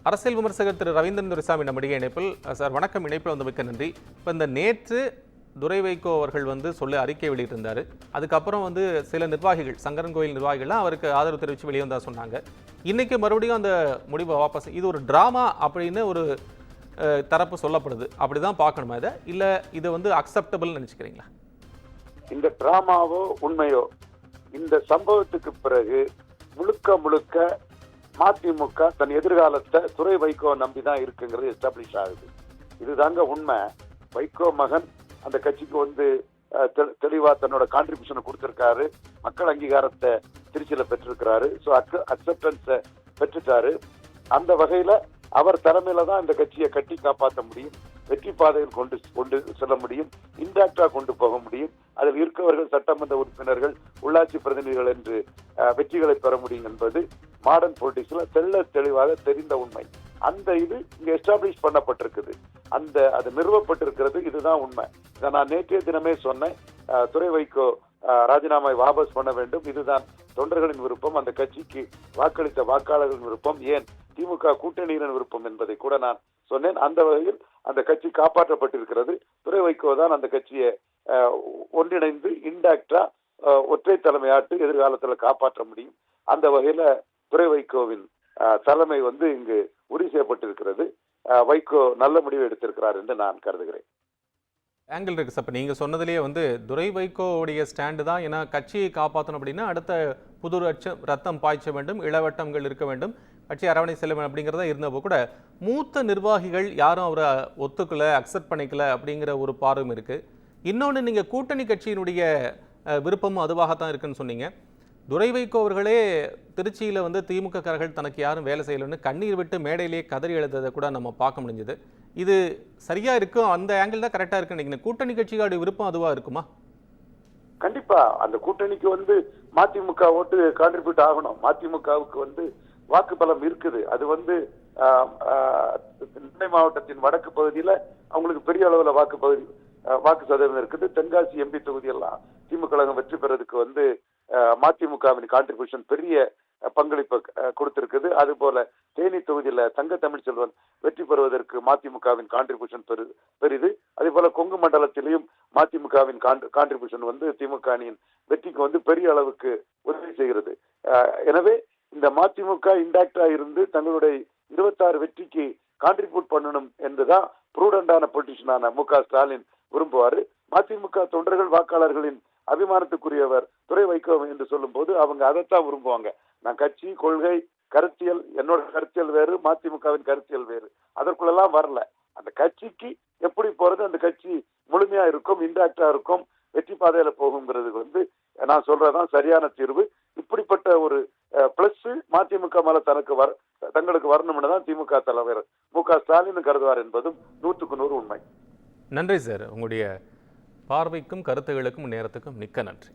அரசியல் விமர்சகர் திரு ரவீந்திரன் துரைசாமி நம்முடைய இணைப்பில். சார் வணக்கம், இணைப்பில் வந்து மிக்க நன்றி. இப்போ இந்த நேற்று துரை வைகோ அவர்கள் வந்து சொல்ல அறிக்கை வெளியிட்டிருந்தார். அதுக்கப்புறம் வந்து சில நிர்வாகிகள், சங்கரன் கோயில் நிர்வாகிகள்லாம் அவருக்கு ஆதரவு தெரிவித்து வெளியே வந்தா சொன்னாங்க. இன்னைக்கு மறுபடியும் அந்த முடிவை வாபஸ், இது ஒரு டிராமா அப்படின்னு ஒரு தரப்பு சொல்லப்படுது. அப்படிதான் பார்க்கணுமா இதை, இல்லை இது வந்து அக்செப்டபிள் நினைச்சுக்கிறீங்களா? இந்த டிராமாவோ உண்மையோ, இந்த சம்பவத்துக்கு பிறகு முழுக்க முழுக்க மதிமுக தன் எதிர்காலத்தை துரை வைகோ நம்பிதான் இருக்குங்கிறது எஸ்டாப்ளிஷ் ஆகுது. இதுதாங்க உண்மை. வைகோ மகன் அந்த கட்சிக்கு வந்து தெளிவா தன்னோட கான்ட்ரிபியூஷனை கொடுத்திருக்காரு. மக்கள் அங்கீகாரத்தை திருச்சியில பெற்றிருக்கிறாரு. ஸோ அக்செப்டன்ஸை பெற்றுட்டாரு. அந்த வகையில அவர் தலைமையில தான் இந்த கட்சியை கட்டி காப்பாற்ற முடியும், வெற்றி பாதையில் கொண்டு செல்ல முடியும், இன்டாக்டா கொண்டு போக முடியும். அதில் இருக்கவர்கள் சட்டமன்ற உறுப்பினர்கள், உள்ளாட்சி பிரதிநிதிகள் என்று வெற்றிகளை பெற முடியும் என்பது மாடர்ன் பொலிட்டிக்ஸ்ல தெளிவாக தெரிந்த உண்மை. அந்த இது இங்க எஸ்டாப்ளிஷ் பண்ணப்பட்டிருக்குது, அது நிறுவப்பட்டிருக்கிறது. இதுதான் உண்மை. இதை நான் நேற்றைய தினமே சொன்னேன். துரை வைகோ ராஜினாமாவை வாபஸ் பண்ண வேண்டும். இதுதான் தொண்டர்களின் விருப்பம், அந்த கட்சிக்கு வாக்களித்த வாக்காளர்களின் விருப்பம், ஏன் திமுக கூட்டணியினர் விருப்பம் என்பதை கூட நான் சொன்னேன். அந்த வகையில் அந்த கட்சி காப்பாற்றப்பட்டிருக்கிறது. துரை வைகோ தான் அந்த கட்சியை ஒன்றிணைந்து இன்டாக்டா ஒற்றை தலைமையாட்டு எதிர்காலத்தில் காப்பாற்ற முடியும். அந்த வகையில துரை வைகோவின் தலைமை வந்து இங்கு உறுதி செய்யப்பட்டிருக்கிறது. வைகோ நல்ல முடிவு எடுத்திருக்கிறார் என்று நான் கருதுகிறேன். ஆங்கிள் இருக்கு சார். இப்போ நீங்கள் சொன்னதுலேயே வந்து துரை வைகோவுடைய ஸ்டாண்டு தான். ஏன்னா கட்சியை காப்பாற்றணும் அப்படின்னா அடுத்த புது ரத்தம் பாய்ச்ச வேண்டும், இளவட்டங்கள் இருக்க வேண்டும், கட்சி அரவணை செல்ல வேண்டும் அப்படிங்கிறதா இருந்தப்போ கூட மூத்த நிர்வாகிகள் யாரும் அவரை ஒத்துக்கல, அக்செப்ட் பண்ணிக்கல அப்படிங்கிற ஒரு பார்வையும் இருக்குது. இன்னொன்று, நீங்கள் கூட்டணி கட்சியினுடைய விருப்பமும் அதுவாகத்தான் இருக்குன்னு சொன்னீங்க. துரை வைகோ அவர்களே திருச்சியில் வந்து திமுககாரர்கள் தனக்கு யாரும் வேலை செய்யலைன்னு கண்ணீர் விட்டு மேடையிலேயே கதறி எழுந்ததை கூட நம்ம பார்க்க முடிஞ்சது. இது சரியா இருக்கும், அந்த ஆங்கிள் தான் கரெக்டா இருக்கு நினைக்கிறேன். கூட்டணி கட்சிகளுடைய விருப்பம் அதுவா இருக்குமா? கண்டிப்பா அந்த கூட்டணிக்கு வந்து மதிமுக ஓட்டு கான்ட்ரிபியூட் ஆகணும். மதிமுகவுக்கு வந்து வாக்கு பலம் இருக்குது. அது வந்து நெல்லை மாவட்டத்தின் வடக்கு பகுதியில அவங்களுக்கு பெரிய அளவுல வாக்கு சதவீதம் இருக்குது. தென்காசி எம்பி தொகுதியெல்லாம் திமுக கழகம் வெற்றி பெறதுக்கு வந்து மதிமுகவின் கான்ட்ரிபியூஷன் பெரிய பங்களிப்பு கொடுத்திருக்குது. அது போல தேனி தொகுதியில தங்க தமிழ்ச்செல்வன் வெற்றி பெறுவதற்கு மதிமுகவின் கான்ட்ரிபியூஷன் பெரிது. அதே போல கொங்கு மண்டலத்திலையும் மதிமுகவின் கான்ட்ரிபியூஷன் வந்து திமுக அணியின் வெற்றிக்கு வந்து பெரிய அளவுக்கு உதவி செய்கிறது. எனவே இந்த மதிமுக இன்டாக்டா இருந்து தங்களுடைய 26 வெற்றிக்கு கான்ட்ரிபியூட் பண்ணணும் என்றுதான் ப்ரூடண்டான பொலிட்டிஷியனான மு.க. ஸ்டாலின் விரும்புவாரு. மதிமுக தொண்டர்கள் வாக்காளர்களின் அபிமானத்துக்குரியவர் துரை வைகோ என்று சொல்லும் போது அவங்க அதைத்தான் விரும்புவாங்க. நான் கட்சி, கொள்கை, கருத்தியல், என்னோட கருத்தியல் வேறு, மதிமுகவின் கருத்தியல் வேறு, அதற்குள்ளெல்லாம் வரல. அந்த கட்சிக்கு எப்படி போறது, அந்த கட்சி முழுமையா இருக்கும், இன்டாக்டா இருக்கும், வெற்றி பாதையில போகுங்கிறது வந்து நான் சொல்றதான் சரியான தீர்வு. இப்படிப்பட்ட ஒரு பிளஸ் மதிமுக மேல தங்களுக்கு வரணும்னு தான் திமுக தலைவர் மு.க. ஸ்டாலின் கருதுவார் என்பதும் 100க்கு 100 உண்மை. நன்றி சார். உங்களுடைய பார்வைக்கும் கருத்துகளுக்கும் நேரத்துக்கும் மிக்க நன்றி.